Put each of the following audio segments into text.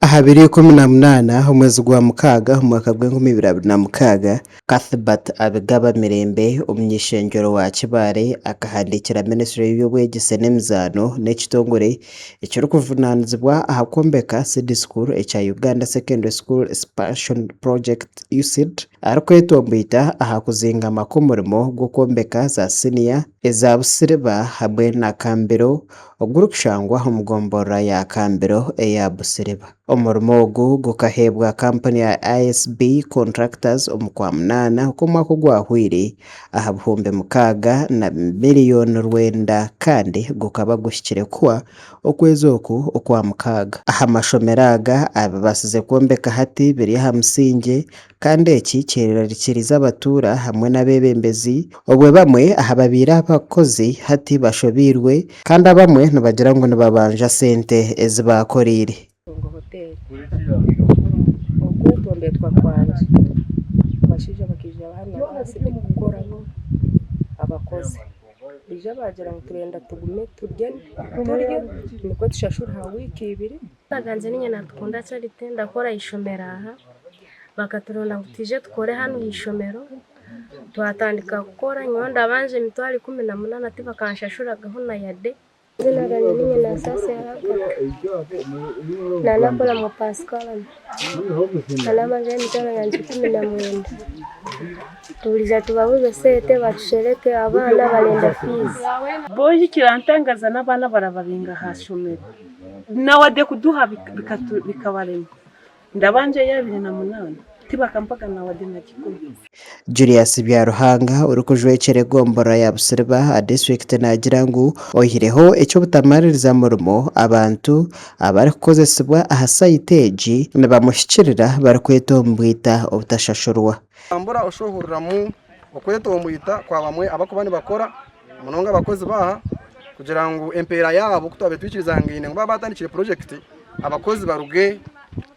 2018 umwezi gwa mukaga umwaka gw'2026 Cuthbert Abigaba Mirembe umunyeshengero wa Kibale akahandikira Ministry y'Ubwegese n'Emizano n'ekitongore ekiri kuvunanizibwa ahakombeka Seed School ekya Uganda Secondary School Expansion Project USID arikwetombwita ahakuzinga amakomurimo gwokombeka za senior eza Busiriba hamwe na Kambiro ogurukushangwa omugombora ya Kambiro eya Busiriba. Omurimo ogu gukahebwa kampani ya ISB Contractors omukwa munana okw'omwaka ogwahwire aha buhumbi 6 na miliyoni 9 kandi gukaba gushikire kuwa okwezi oku okwa 6 aha mashomero aga abasize kwombeka hati biri aha musinge kandi eki kirarikiriza abatura hamwe n'abebembezi obwe bamwe aha babira abakozi hati bashobirwe kandi abamwe nibagira ngo nibabanja sente ezibakorire. Okwetombetwa kwanje abashije bakije abana basi gukoramo abakozi bije bagira ngo turenda tugume turye niko tushashura ha wiki 2 taganze ninye natukunda cyari tenda kora ishomera aha bakaturonda ngutije tukore hano ishomero twatandika gukora nyonda abanje mitwali 18 ati bakanshashuragaho na yade zinaganye ninye na sasa na nakora mu Pascal alama je mitwali yanjye 19 tuliza tubabuze sete bashereke abana balenda fees boyi kirantangaza n'abana barabaringa hashomero nawade kuduha bikabarema ndabanje ya 2008 tibakampaga nawade na kikumi. Julius Byaruhanga urukujwekere gombora ya Busiriba district nagira ngo ohireho ecyo butamaririza murimo abantu abari kukozesebwa aha siteji nabamushikirira bari kwetombwita obutashashurwa ambura oshohurira mu okwetombwita kwa bamwe abakubani bakora munonga abakozi baha kugira ngo empera yabo kutabe twikizangine ngo babatandikire project abakozi baruge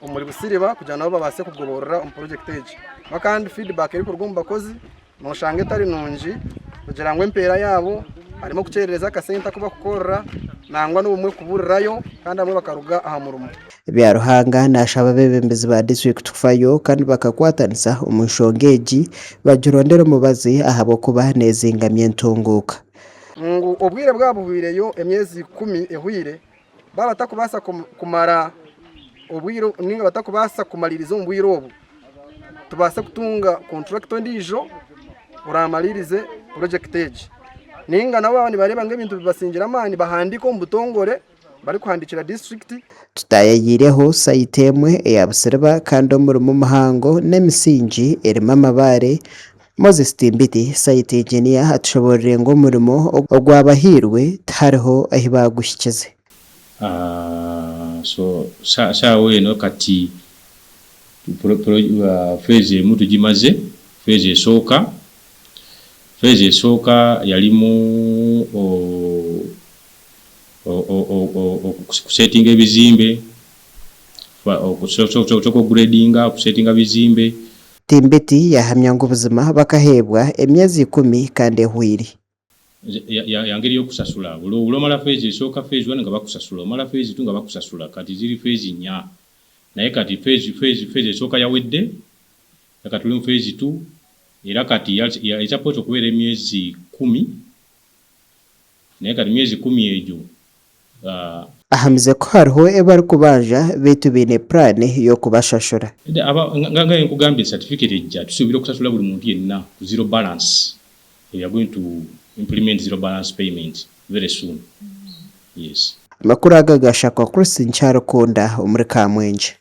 umuri Busiriba kugira nabo babase kugoborora project age makandi feedback iri kurugumba bakozi noshange tari nunji kugira ngo empera yabo arimo kucerereza akasenta kuba kukorora nangwa n'ubumwe kuburirayo kandi amwe bakaruga aha murumo. Byaruhanga nashaba bebembezi ba district kufayo kandi bakakwatanisa umushongeji bajurondera mubazi ahabo kuba nezingamye ntunguka ngo obwire bwabuhwireyo emyezi 10 ehwire baba takubasa kumara obwiro ninga batakubasa kumaliriza ombwiro obu tubasa kutunga contract ndijo uramalirize project age ninga nabo abandi bareba ng'ibintu bibasingira amani bahandika ombutongore bari kuhandikira district tutayayireho site emwe ya Busiriba kandi omurimo muhango n'emisingi erimo amabare Moses Timbiti site engineer atushoborere ngo umurimo ogwabahirwe tariho ahibagushikize. So sawe no kati phase mutu jimaze phase soka yalimu kusetting ebizimbe okuchoko gradinga kusetting ebizimbe. Timbiti yahamya ngo ubuzima bakahebwa emyezi 10 kandi ehwiri yangeri yo kusasula bulo mala phase soka phase 1 nga bakusasula mala phase 2 nga bakusasula kati ziri phase nya naye kati phase soka yawedde yakatuli mu phase 2 era kati ya ichapoto kuwera emyezi 10 naye kati myezi 10 ejo ahamize ko hariho ebari kubanja betu bine plan yo kubashashura nganga nkugambye certificate ejja tusubira kusasula buli muntu yenna ku zero balance we are going to implement zero balance payment very soon. Yes. Makuru agagashakwa kuri Sincharo Konda umuri Kamwenje.